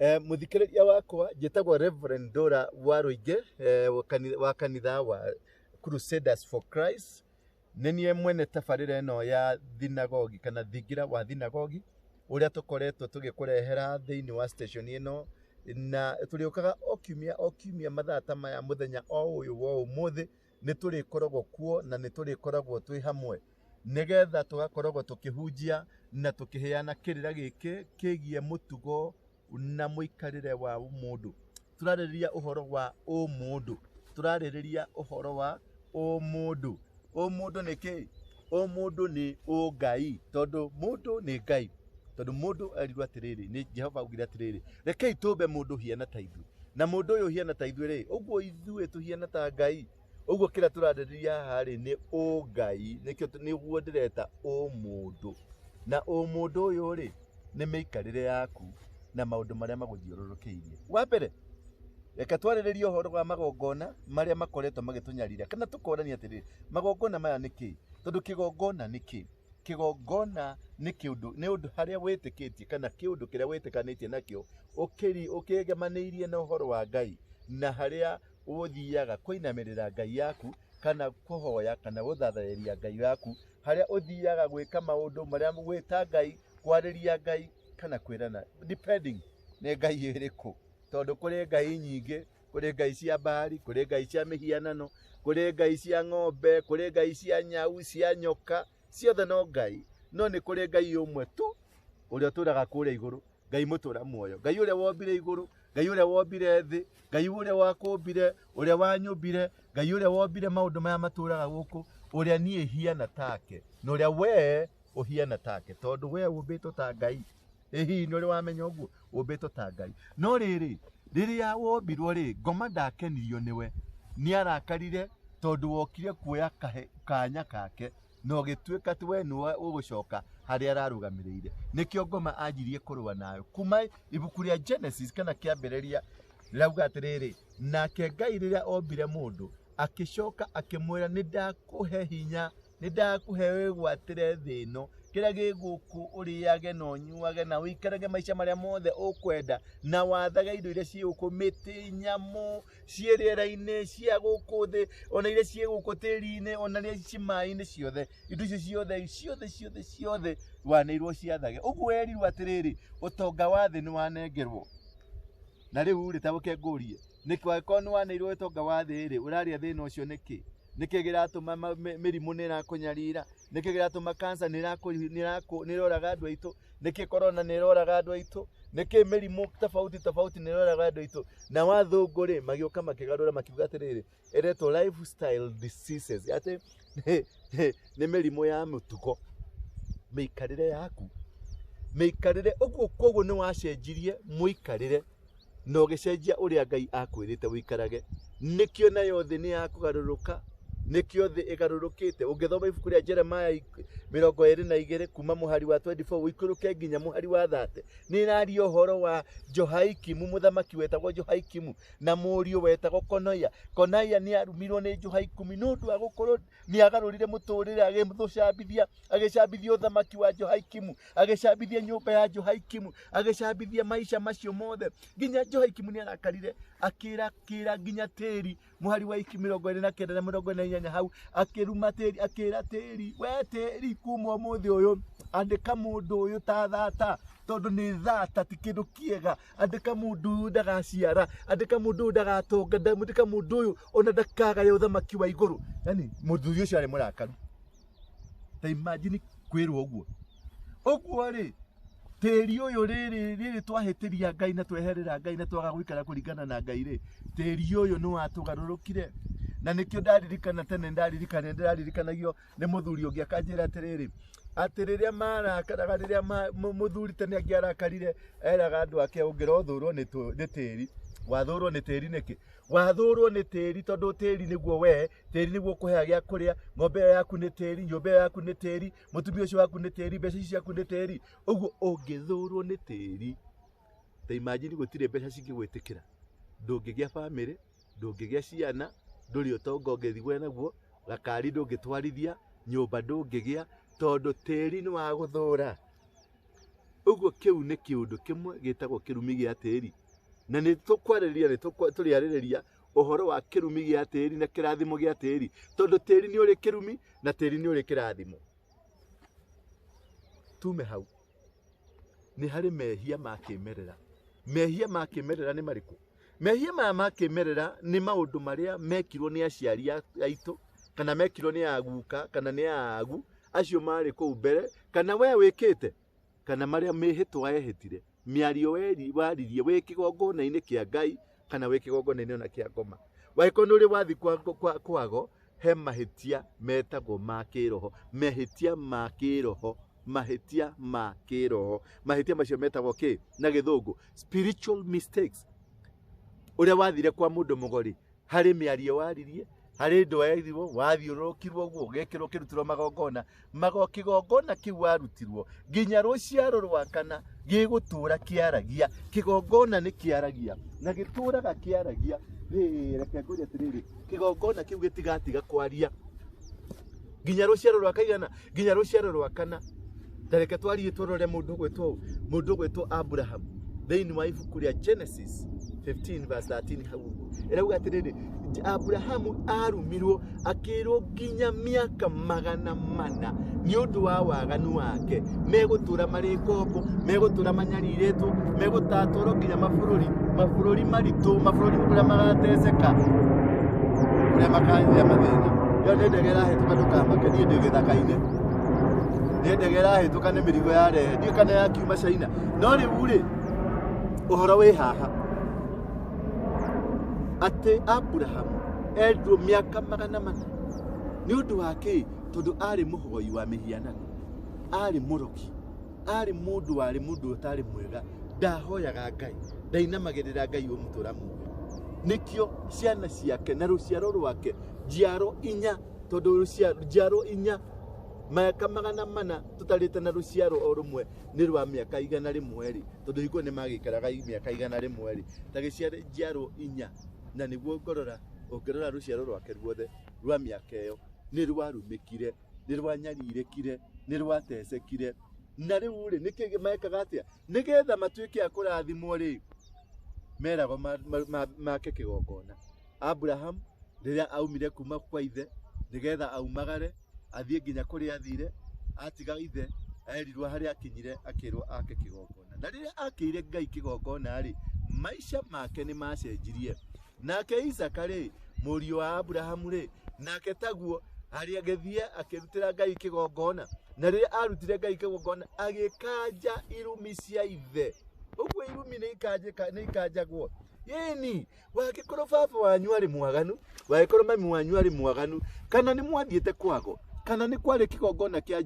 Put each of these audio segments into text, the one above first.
Muthikiriria wakwa njĩtagwo Reverend Dora Waruige wa kanitha wa Crusaders for Christ. Nenie mwene tabarĩra ĩno ya thinagogi kana thingira wa thinagogi ũrĩa tũkoretwo tũgĩkũrehera thĩinĩ wa station ĩno, na tũrĩũkaga o kiumia mathaa ta maya mũthenya o ũyũ wa ũmũthĩ nĩ tũrĩkoragwo kuo na nĩ tũrĩkoragwo twĩ hamwe nĩgetha tũgakoragwo tũkĩhunjia na tũkĩheana kĩrĩra gĩkĩ kĩgiĩ mũtugo na mũikarĩre wa mũndũ. Tũrarĩrĩria ũhoro wa ũmũndũ, tũrarĩrĩria ũhoro wa ũmũndũ. Ũmũndũ nĩ kĩ? Ũmũndũ nĩ ũngai, tondũ mũndũ nĩ ngai. Tondũ mũndũ erirwo atĩrĩrĩ, nĩ Jehova augire atĩrĩrĩ, rekei tũmbe mũndũ hiana ta ithuĩ. Na mũndũ ũyũ hiana ta ithuĩ rĩ, ũguo ithuĩ tũhiana ta ngai. Ũguo kĩrĩa tũrarĩrĩria haha rĩ nĩ ũngai, nĩguo ndĩreta ũmũndũ. Na ũmũndũ ũyũ rĩ nĩ mĩikarĩre yaku na maũndũ marĩa magũthiũrũrũkĩirie. Wa mbere, reke twarĩrĩrie ũhoro wa magongona marĩa makoretwo magĩtũnyarira, kana tũkorania atĩrĩrĩ, magongona maya nĩ kĩ? Tondũ kĩgongona nĩ kĩ? Kĩgongona nĩ ũndũ harĩa wĩtĩkĩtie kana kĩũndũ kĩrĩa wĩtĩkanĩtie nakĩo ũkĩgemanĩirie na ũhoro wa Ngai, na harĩa ũthiaga kũinamĩrĩra Ngai yaku kana kũhoya kana gũthathaiya Ngai yaku, harĩa ũthiaga gwĩka maũndũ marĩa gwĩta Ngai, kwarĩria Ngai kana kwĩrana, depending nĩ Ngai ĩrĩkũ. Tondũ kũrĩ Ngai nyingĩ, kũrĩ Ngai cia Baali, kũrĩ Ngai cia mĩhianano, kũrĩ Ngai cia ng'ombe, kũrĩ Ngai cia nyau, cia nyoka, ciothe no Ngai. No nĩ kũrĩ Ngai ũmwe tu ũrĩa ũtũraga kũrĩa igũrũ, Ngai mũtũra muoyo, Ngai ũrĩa wombire igũrũ, Ngai ũrĩa wombire thĩ, Ngai ũrĩa wakũmbire, ũrĩa wanyũmbire, Ngai ũrĩa wombire maũndũ maya matũraga gũkũ, ũrĩa niĩ hiana take, na ũrĩa wee ũhiana take, tondũ wee ũmbĩtwo ta Ngai. Hihi nĩ ũrĩ wamenya ũguo, ũmbĩtwo ta Ngai. No rĩrĩa wombirwo rĩ, ngoma ndakenirio nĩwe, nĩ arakarire tondũ wokire kuoya kanya kake na ũgĩtuĩka atĩ we nĩwe ũgũcoka harĩa ararũgamĩrĩire. Nĩkĩo ngoma anjirie kũrũa nayo. Kuma ibuku rĩa Genesis kana kĩambĩrĩria rauga atĩrĩrĩ, nake Ngai rĩrĩa ombire mũndũ akĩcoka akĩmwĩra, nĩ ndakũhe hinya, nĩ ndakũhe wĩgwatĩre thĩ ĩno, kĩrĩa gĩ gũkũ ũrĩage na ũnyuage na ũikarage maica marĩa mothe ũkwenda, na wathage indo iria ciĩ gũkũ, mĩtĩ, nyamũ ciĩ rĩera-inĩ, cia gũkũ thĩ, ona iria ciĩ gũkũ tĩri-inĩ, ona iria ciĩ maĩ-inĩ ciothe, indo icio ciothe wanĩirwo ciathage. Ũguo erirwo atĩrĩrĩ, ũtonga wa thĩ nĩ wanengerwo. Na rĩu rĩtabũke ngũrie, nĩkĩo nĩ wanĩirwo ũtonga wa thĩ rĩ, ũrarĩa thĩna ũcio nĩkĩ? Nĩkĩ gĩratũma mĩrimũ nĩ ĩrakũnyarira? Nĩkĩ gĩratũma cancer nĩ ĩroraga andũ aitũ? Nĩkĩ corona nĩ ĩroraga andũ aitũ? Nĩkĩ mĩrimũ tofauti nĩ ĩroraga andũ aitũ? Na wathũngũ rĩ magĩũka makĩgarũra makiuga atĩrĩrĩ, ĩretwo lifestyle diseases, atĩ nĩ mĩrimũ ya mũtugo, mĩikarĩre yaku, mĩikarĩre. Ũguo koguo nĩ wacenjirie mũikarĩre na ũgĩcenjia ũrĩa Ngai akwĩrĩte wĩikarage. Nĩkĩo nayo thĩ nĩ ya kũgarũrũka, nĩkĩo thĩ ĩgarũrũkĩte. Ũngĩthoma ibuku rĩa Jeremiah 22 kuma mũhari wa 24 wĩikũrũke nginya mũhari wa 30, nĩ ĩraria ũhoro wa Jehoiakimu, mũthamaki wetagwo Jehoiakimu, na mũriũ wetagwo Konaia. Konaia nĩ arumirwo nĩ Jehoiakimu nĩ ũndũ wa gũkorwo nĩ agarũrire mũtũrĩre, agĩcambithia ũthamaki wa Jehoiakimu, agĩcambithia nyũmba ya Jehoiakimu, agĩcambithia maica macio mothe. Nginya Jehoiakimu nĩ arakarire, akĩra nginya tĩri, mũhari wa 29 na 48 hau, akĩruma tĩri, akĩra tĩri, we tĩri kuma ũmũthĩ ũyũ andĩka mũndũ ũyũ ta thata, tondũ nĩ thata ti kĩndũ kĩega. Andĩka mũndũ ũyũ ndagaciara, andĩka mũndũ ũyũ ndagatonga, andĩka mũndũ ũyũ ona ndakagaya ũthamaki wa igũrũ. Yani mũthuri ũcio arĩ mũrakaru. Ta imagine kwĩrwo ũguo. Ũguo rĩ, tĩri ũyũ rĩrĩ twahĩtĩria Ngai na tweherera Ngai na twaga gũikara kũringana na Ngai rĩ, tĩri ũyũ nĩ watũgarũrũkire. Na nĩkĩo ndaririkana tene, ndĩrarikanagio nĩ mũthuri ũngĩ akanjĩra atĩrĩrĩ, atĩ rĩrĩa marakaraga, rĩrĩa mũthuri tene angĩarakarire eraga andũ ake, ũngĩrothũrwo nĩ tĩri, wathũrwo nĩ tĩri nĩkĩ? Wathũrwo nĩ tĩri tondũ tĩri nĩguo we, tĩri nĩguo ũkũheaga gĩa kũrĩa, ng'ombe yaku nĩ tĩri, nyũmba yaku nĩ tĩri, mũtumia ũcio waku nĩ tĩri, mbeca ciaku nĩ tĩri. Ũguo ũngĩthũrwo nĩ tĩri, ta imagine gũtirĩ mbeca cingĩgwĩtĩkĩra, ndũngĩgĩa bamĩrĩ, ndũngĩgĩa ciana, ndũrĩ ũtonga ũngĩthigwo naguo, gakari ndũngĩtwarithia, nyũmba ndũngĩgĩa, tondũ tĩri nĩ wa gũthũra. Uguo kiu ni kiundu kimwe gitagwo kirumi gia tiri. Na ni tukwareria ni turiareria uhoro wa kirumi gia tiri na kirathimo gia tiri. Tondu tiri ni uri kirumi na tiri ni uri kirathimo. Tume hau. Ni hari mehia ma kimerera. Mehia ma kimerera ni mariku. Mehia ma kimerera ni maundu maria mekirwo ni aciari aitu, kana mekirwo ni aguka, kana ni agu, acio mari kuu mbere, kana we wikite, kana maria mehitwa ehitire. Miario waririe we kigongona-ini kia Ngai, kana we kigongona-ini ona kia ngoma. Waiko nuri wathi kwago, he mahitia metagwo ma kiroho, mehitia ma kiroho. Mahitia ma kiroho. Mahitia macio metagwo ki na githungu spiritual mistakes. Uria wathire kwa mundu mugori, hari miario waririe, hari ndo waithirwo wathiurukirwo guo gekirwo kirutirwo magokigongona kiu warutirwo nginya ruciaro rwa kana gigutura kiaragia. Kigongona ni kiaragia na gituraga kiaragia. Reke nguria tiriri, kigongona kiu gitigatiga kwaria nginya ruciaro rwa kaigana, nginya ruciaro rwa kana. Tareke twarie tworore mundu gwetwo Abraham thiini wa ibuku ria Genesis 15 verse 13 hau. Irauga atiriri, Abrahamu arumirwo akirwo nginya miaka 400 ni undu wa waganu wake. Megutura mari ngombo, megutura manyariretwo, megutatoro nginya mabũrũri maritu, mabũrũri kuria magateceka, kuria makathia mathina. Yo ndegera hetuka ndukamake nie ndi githaka-ini. Ndegera hetuka ni mirigo yare ndi kana ya kiuma China. No riu ri uhoro wi haha ate Abraham endwo miaka 400 ni undu wake, tondu ari muhoi wa mihianano, ari muroki, ari mundu utari mwega, ndahoyaga Ngai, ndainamagirira Ngai umutura muwe. Nikio ciana ciake na ruciaro rwake njiaro 4, tondu njiaro 4 miaka 400 tutarite na ruciaro o rumwe ni rwa miaka 100 ri, tondu hingo ni magikaraga miaka 100 ri, ta giciare njiaro 4. Na niguo ngorora ruciaro rwake ruothe rwa miaka iyo ni rwarumikire, ni rwanyarirekire, ni rwatecekire. Na riu ri niki mekaga atia nigetha matuike akurathimwo ri, merago make kigongona. Abraham riria aumire kuma kwa ithe nigetha aumagare athie nginya kuria athire, atiga ithe erirwo hari akinyire akirwo ake kigongona. Na riria akire Ngai kigongona ri, maisha make ni macenjirie. Nake Isaka ri murio wa Abrahamu ri, nake taguo hari agethie akirutira Ngai kigongona. Na riria arutire Ngai kigongona agikanja irumi cia ithe. Uguo irumi ni ikanjagwo. Yeni wagikorwo baba wanyu ari mwaganu, wagikorwo mami wanyu ari mwaganu, kana ni mwathiete kwago, kana ni kwari kigongona kia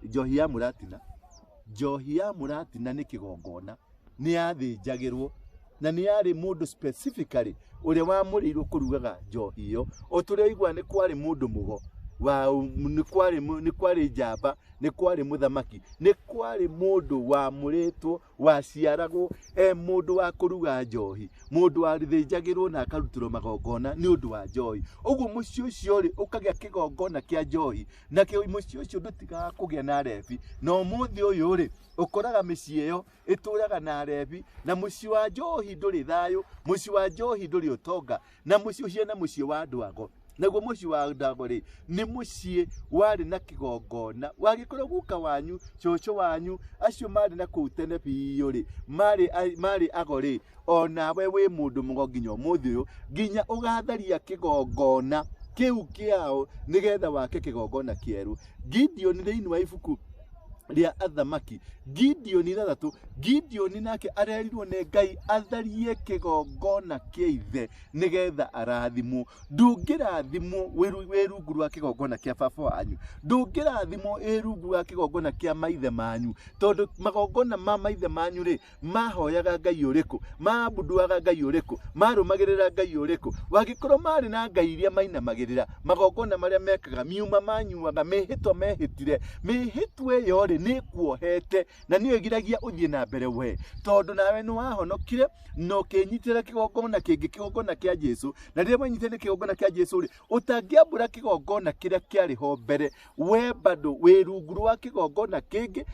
njohi ya muratina. Njohi ya muratina ni kigongona, ni athinjagirwo na ni ari mundu specifically uria wamurirwo kurugaga njohi iyo. O turia igwa ni kwari mundu mugo wa ni kwari njamba, ni kwari muthamaki, ni kwari mundu wa muritwo waciaragwo mundu wa kuruga njohi, mundu wa rithinjagirwo na akarutirwo magongona ni undu wa njohi. Uguo muci ucio ri ukagia kigongona kia njohi, na muci ucio ndutigaga kugia na rebi. No muthi uyu ri ukoraga micii iyo ituraga na rebi, na muci wa njohi nduri thayo, muci wa njohi nduri utonga, na muci ucio na muci wa ndwago. Naguo muci wa ndago ri ni muci wari na kigongona. Wagikorwo guka wanyu, coco wanyu acio mari na kuu tene biu ri, mari agori, ona we wi mundu mugo nginya umuthi uyu, nginya ugatharia kigongona kiu kiao nigetha wake kigongona kieru. Gideon thiini wa ibuku ria athamaki, Gideon 3, Gideon nake arerirwo ni Ngai atharie kigongona kia ithe nigetha arathimwo. Ndungirathimwo wi rungu rwa kigongona kia baba wanyu, ndungirathimwo wi rungu rwa kigongona kia maithe manyu, tondu magongona ma maithe manyu ri mahoyaga Ngai uriku, maabunduaga Ngai uriku, marumagirira Ngai uriku. Wagikorwo mari na Ngai iria mainamagirira, magongona maria mekaga miuma manyuaga mehitwa mehitire, mehitwe yo ri riri ni kuohete na ni igiragia uthie na mbere we tondu nawe ni wahonokire no kinyitira kigongona kingi kigongona kia Jesu na rire wanyitene kigongona kia Jesu ri utangiambura kigongona kiria kiari ho mbere we bado we rungu wa kigongona kingi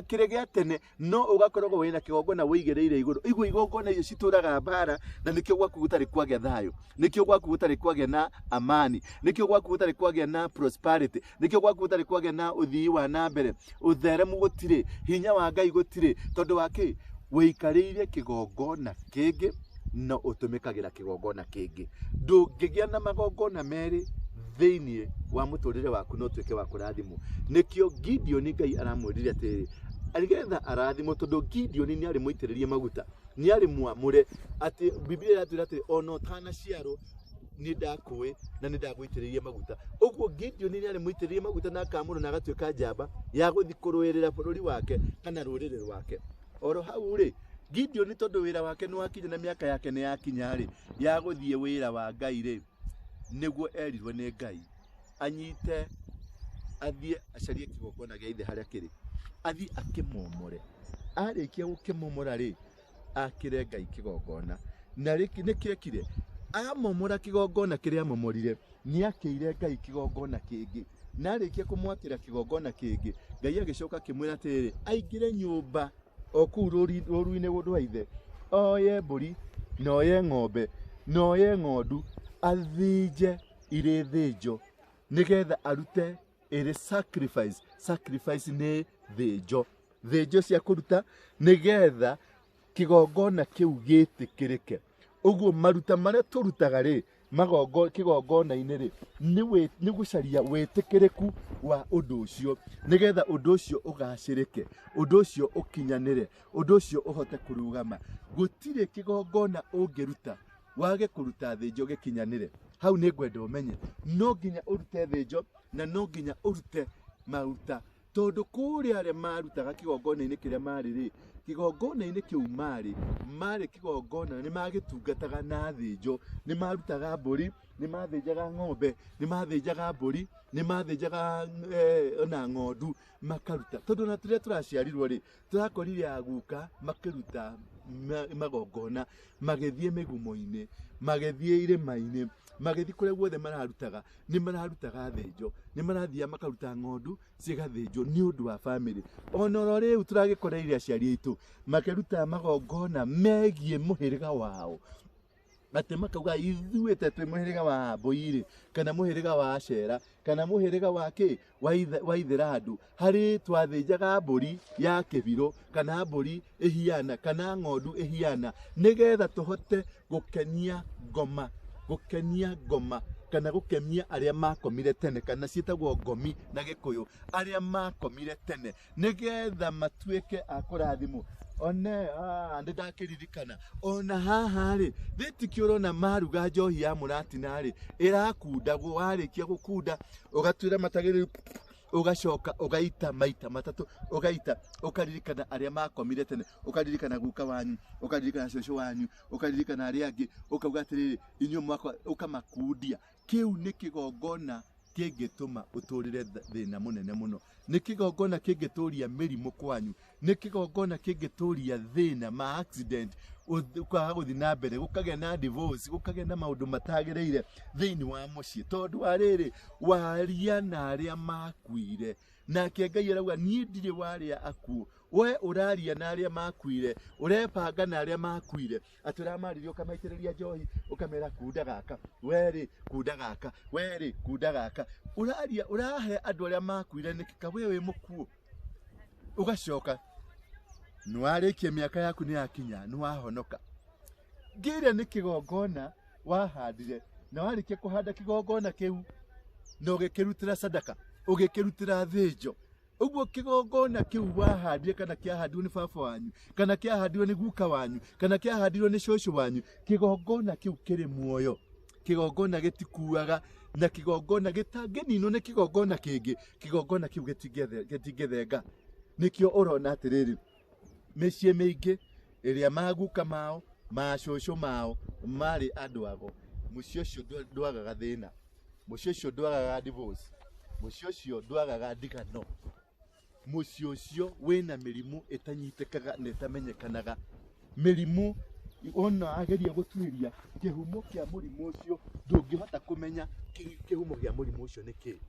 kire gia tene no ugakorwo wina kigongona wigereire iguru igwe igongona icio cituraga mbara na nikio gwaku gutari kwagea thayo nikio gwaku gutari kwagea na amani nikio gwaku gutari kwagea na prosperity nikio gwaku gutari kwagea na uthii wa na mbere utheremu gutire hinya wa Ngai gutire tondu wake wikarĩire kigongona kingi no utumikagira kigongona kingi ndungigia na magongona meri thiini wa muturire waku no tuike wa kurathimwo nikio Gideon Ngai aramwirire atiri arigetha arathimwo tondu Gideon ni ari muitiririe maguta ni ari mwamure ati Biblia iratwira ati ono tana ciaro ni ndakwe na ni ndagwitiririe maguta uguo Gideon ni ari muitiririe maguta na akamuru na agatuika njamba ya guthi kuruirira bururi wake kana rurire rwake oro hau ri Gideon tondu wira wake ni wakinya na miaka yake ni yakinya ri ya guthie wira wa Ngai ri niguo erirwe ni Ngai anyite athie acarie kigongona gia ithe haria kiri athie akimomore arikia gukimomora ri akire Ngai kigongona na riki nikire amomora kigongona kiria amomorire ni akire Ngai kigongona kingi na arikia kumwakira kigongona kingi Ngai agicoka kimwira atiri aingire nyumba oku ruru-ini gundu wa ithe oye mburi noye ng'ombe noye ng'ondu athinje iri thinjo nigetha arute iri sacrifice ni thinjo cia kuruta nigetha kigongona kiu gitikirike uguo maruta maria turutaga ri kigongona-ini ri ni gucaria witikiriku wa undu ucio nigetha undu ucio ugacirike undu ucio ukinyanire undu ucio uhote kurugama gutire kigongona ungiruta wage kuruta thinjo gikinyanire hau ni ngwenda umenye no nginya urute thinjo na no nginya urute maruta tondu kuria aria marutaga kigongona-ini kiria mari ri kigongona-ini kiu mari kigongona ni magitungataga na thinjo ni marutaga mburi ni mathinjaga ng'ombe ni mathinjaga mburi ni mathinjaga na ng'ondu makaruta tondu na turia turaciarirwo ri turakorire aguka makiruta magongona magithie migumo-ini magithie irima-ini magithi kuria guothe mararutaga ni mararutaga thinjo ni marathia makaruta ng'ondu cigathinjo ni undu wa family onoro riu turagikoreire aciari aitu makiruta magongona megie muhiriga wao ati makauga ithuite twi muhiriga wa Mboiri kana muhiriga wa Acera kana muhiriga wa ki wa Ithirandu hari twathinjaga mburi ya kibiro kana mburi ihiana kana ng'ondu ihiana nigetha tuhote gukenia ngoma kana gukemia aria makomire tene kana cietagwo ngomi na Gikuyu aria makomire tene nigetha matuike akurathimwo one ndidakiririkana ona haha ri thitiki urona maruga njohi ya muratina ri irakundagwo warikia gukunda ugatwira matagiri ugacoka ugaita maita matatu ugaita ukaririkana aria makomire tene ukaririkana guka wanyu ukaririkana cece wanyu ukaririkana aria angi ukauga atiriri inyu mwakwa ukamakundia kiu ni kigongona kingituma uturire thina munene muno ni kigongona kingituria mirimo kwanyu ni kigongona kingituria thina ma accident ukaga guthi na mbere gukagea na divorce gukagea na maundu matagireire thiini wa mucii tondu ariri waria na aria makuire nake Ngai arauga nie ndire waria akuo we uraria na aria makuire urepanga na aria makuire aturamaririo kamaitiriria njohi ukamera kunda gaka weri kunda gaka weri kunda gaka uraria urahe andu aria makuire nikika wewe mukuo ugacoka nwarikie miaka yaku ni yakinya nwahonoka ngiria ni kigongona wahandire na warikie kuhanda kigongona kiu no gikirutira sadaka ugikirutira thinjo uguo kigongona kiu wahandire kana kiahandirwo ni baba wanyu kana kiahandirwo ni guka wanyu kana kiahandirwo ni cũcũ wanyu kigongona kiu kiri muoyo kigongona gitikuaga na kigongona gitangininwo ni kigongona kingi kigongona kiu gitingethenga nikio urona atiriri mĩciĩ mĩingĩ ĩrĩa maguka mao macũcũ mao mari andu ago mũciĩ ũcio ndwagaga thĩna mũciĩ ũcio ndwagaga divorce mũciĩ ũcio ndwagaga ndigano mucio ucio wina mirimu itanyitekaga na itamenyekanaga mirimu ona ageria gutwiria kihumo kia murimu ucio ndungihota kumenya kihumo kia murimu ucio niki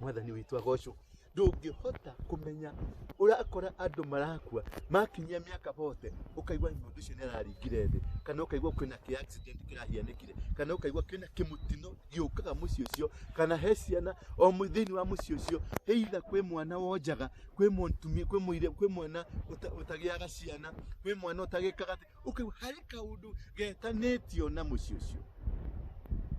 mwathani witu agocwo ndungihota kumenya urakora andu marakua makinyia miaka bote ukaigwa mundu ucio neraringire thi kana ukaigwa kwina ki accident kirahianikire kana ukaigwa kwina kimutino giukaga mucio ucio kana he ciana o muthini wa mucio ucio heitha kwi mwana wonjaga kwi muntumi kwi muire kwi mwana utagiaga ciana kwi mwana utagikaga ukaigwa hari kaundu getanitio na mucio ucio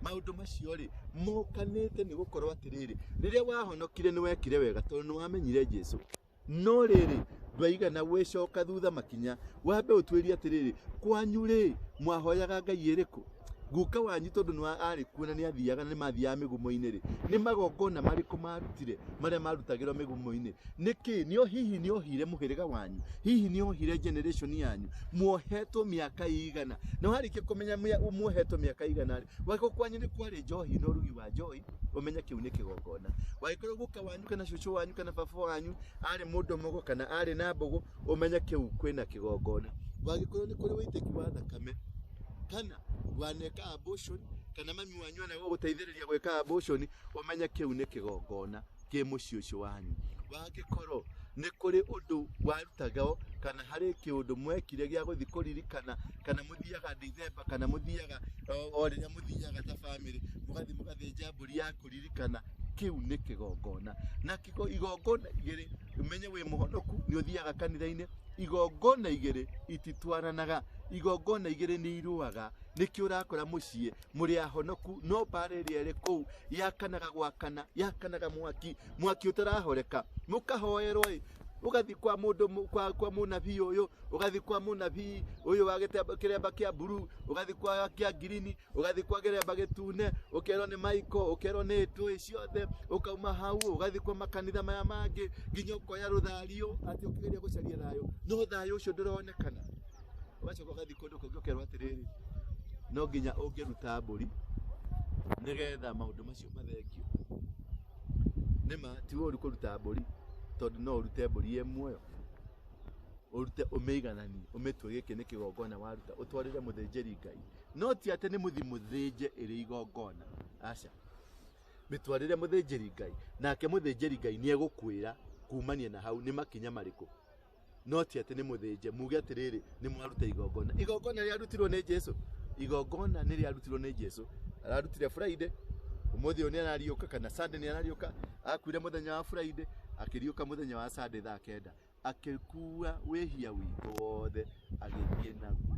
maundu macio ri mokanite ni gukorwa atiriri riria wahonokire ni wekire wega tondu ni wamenyire Jesu no riri ndwaigana gwicoka thutha makinya wambe utwirie atiriri kwanyu ri mwahoyaga Ngai iriku guka wanyu tondu ni ari kuona ni athiaga ni mathiaga migumo-ini ri ni magongona mariku marutire maria marutagirwo migumo-ini niki ni hihi ni ohire muhiriga wanyu hihi ni ohire generation yanyu muohetwo miaka igana no harike kumenya muohetwo miaka igana ri wako kwanyu ni kwari njohi no rugi wa njohi umenya kiu ni kigongona waikoro guka wanyu kana cucu wanyu kana baba wanyu ari mundu mogo kana ari na mbogo umenya kiu kwina kigongona wagikorwo ni kuri witeki wa thakame kana waneka abortion kana mami wanyu ana guteithiriria gweka abortion umenya kiu ni kigongona ki mucio ucio wanyu wagikorwo ni kuri undu warutagao kana hari kiundu mwekire gia guthi kuririkana kana muthiaga December kana muthiaga o riria muthiaga ta family mugathinja mburi ya kuririkana kiu ni kigongona na igongona igiri umenye wi muhonoku ni uthiaga kanitha-ini igongona igiri ititwaranaga igongona igiri ni iruaga niki urakora mucie muri ahonoku no bareria ri ku yakanaga gwakana yakanaga mwaki utarahoreka mukahoerwo ugathi kwa mundu kwa munabii uyu ugathi kwa munabii uyu wagete kiremba kia buru ugathi kwa kia green ugathi kwa kiremba gitune ukerwo ni Michael ukerwo ni tui ciothe ukauma hau ugathi kwa makanitha maya mangi nginya ukoya ruthario ati ukigeria gucaria thayo no thayo ucio nduronekana wacoka ugathi kundu kungi ukerwo atiriri no nginya ungiruta mburi nigetha maundu macio mathengio nima ti uri kuruta mburi tondu no urute mburi imwe urute umeiganani umetwe giki ni kigongona waruta utwarire muthinjiri Ngai no ti ate ni muthinje iri igongona aca mitwarire muthinjiri Ngai nake muthinjiri Ngai ni egukwira kumania na hau ni makinya mariku no ti ate ni muthinje muge atiriri ni mwaruta igongona riarutirwo ni Jesu igongona ni riarutirwo ni Jesu ararutire Friday umuthi oni anariuka kana Sunday ni anariuka akwire muthenya wa Friday akiriuka muthenya wa Sunday thaa 9 akikuwa wehia witu wothe agithie naguo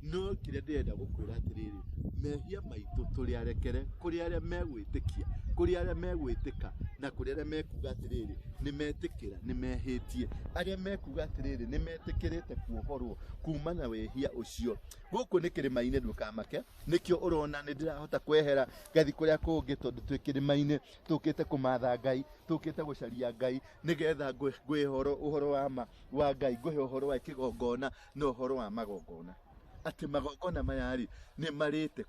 no kire ndenda gukwira atiriri mehia maitu turi arekere kuri aria megwitikia kuri aria megwitika na kuri aria mekuga atiriri ni metikira ni mehitie aria mekuga atiriri ni metikirite kuohorwo kumana wehia ucio guku ni kirima-ini ndukamake nikio urona ni ndirahota kwehera gathi kuria kungi tondu twi kirima-ini tukite kumatha Ngai tukite gucaria Ngai nigetha ngwihoro uhoro wa Ngai ngwe uhoro wa kigongona no uhoro wa magongona ati magongona maya ri ni marite